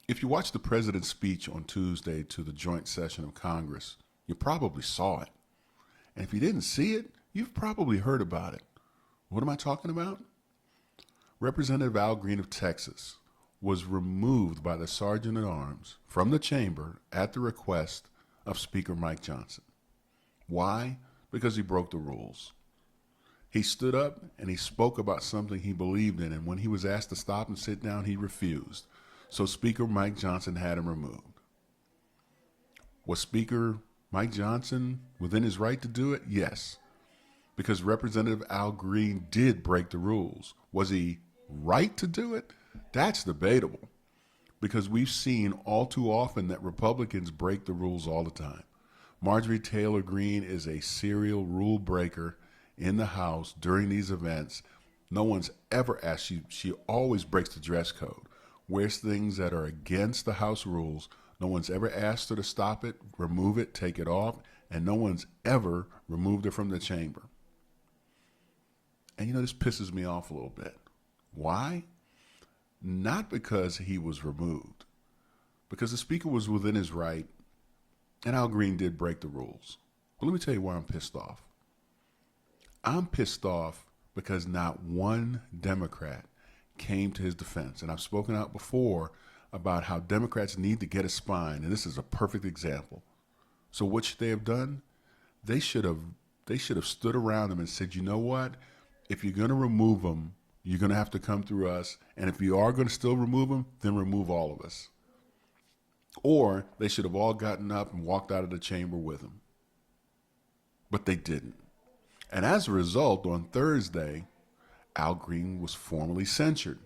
If you watched the president's speech on Tuesday to the joint session of Congress, you probably saw it. And if you didn't see it, you've probably heard about it. What am I talking about? Representative Al Green of Texas was removed by the Sergeant at Arms from the chamber at the request of Speaker Mike Johnson. Why? Because he broke the rules. He stood up and he spoke about something he believed in, and when he was asked to stop and sit down, he refused. So Speaker Mike Johnson had him removed. Was Speaker Mike Johnson within his right to do it? Yes, because Representative Al Green did break the rules. Was he right to do it? That's debatable, because we've seen all too often that Republicans break the rules all the time. Marjorie Taylor Greene is a serial rule breaker in the House during these events. No one's ever asked. She always breaks the dress code, wears things that are against the House rules. No one's ever asked her to stop it, remove it, take it off, and no one's ever removed her from the chamber. And this pisses me off a little bit. Why? Not because he was removed, because the speaker was within his right, and Al Green did break the rules. But let me tell you why I'm pissed off. I'm pissed off because not one Democrat came to his defense. And I've spoken out before about how Democrats need to get a spine, and this is a perfect example. So what should they have done? They should have stood around him and said, you know what? If you're going to remove him, you're going to have to come through us. And if you are going to still remove him, then remove all of us. Or they should have all gotten up and walked out of the chamber with him. But they didn't. And as a result, on Thursday, Al Green was formally censured.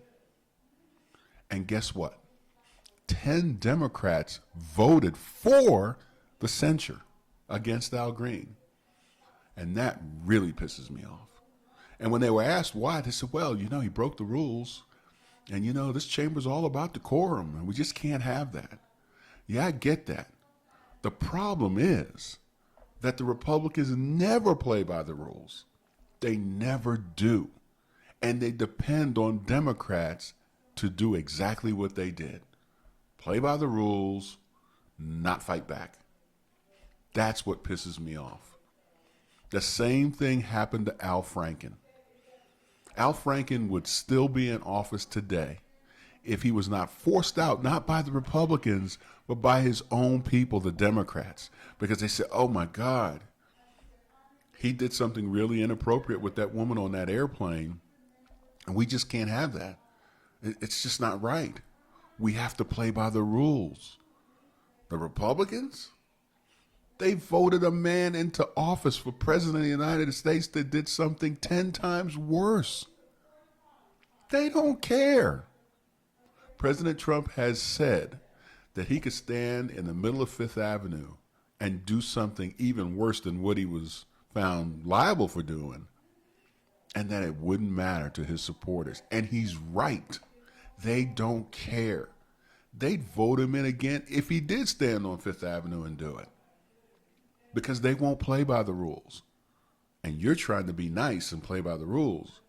And guess what? 10 Democrats voted for the censure against Al Green. And that really pisses me off. And when they were asked why, they said, well, he broke the rules. And, this chamber's all about decorum, and we just can't have that. Yeah, I get that. The problem is that the Republicans never play by the rules. They never do. And they depend on Democrats to do exactly what they did. Play by the rules, not fight back. That's what pisses me off. The same thing happened to Al Franken. Al Franken would still be in office today if he was not forced out, not by the Republicans, but by his own people, the Democrats, because they said, oh my God, he did something really inappropriate with that woman on that airplane, and we just can't have that. It's just not right. We have to play by the rules. The Republicans, they voted a man into office for president of the United States that did something 10 times worse. They don't care. President Trump has said that he could stand in the middle of Fifth Avenue and do something even worse than what he was found liable for doing, and that it wouldn't matter to his supporters. And he's right. They don't care. They'd vote him in again if he did stand on Fifth Avenue and do it, because they won't play by the rules. And you're trying to be nice and play by the rules.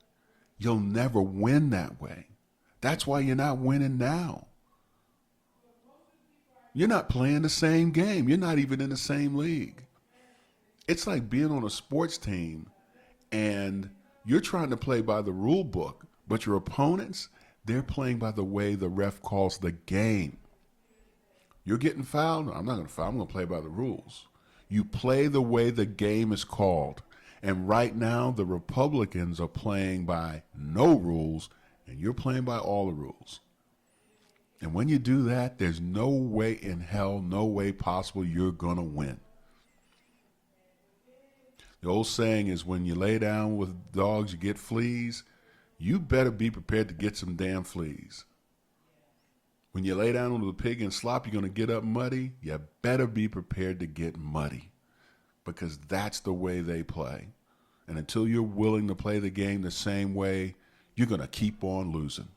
You'll never win that way. That's why you're not winning now. You're not playing the same game. You're not even in the same league. It's like being on a sports team and you're trying to play by the rule book, but your opponents, they're playing by the way the ref calls the game. You're getting fouled? I'm not going to foul. I'm going to play by the rules. You play the way the game is called. And right now, the Republicans are playing by no rules, and you're playing by all the rules. And when you do that, there's no way in hell, no way possible you're going to win. The old saying is, when you lay down with dogs, you get fleas. You better be prepared to get some damn fleas. When you lay down with a pig and slop, you're going to get up muddy. You better be prepared to get muddy, because that's the way they play. And until you're willing to play the game the same way, you're going to keep on losing.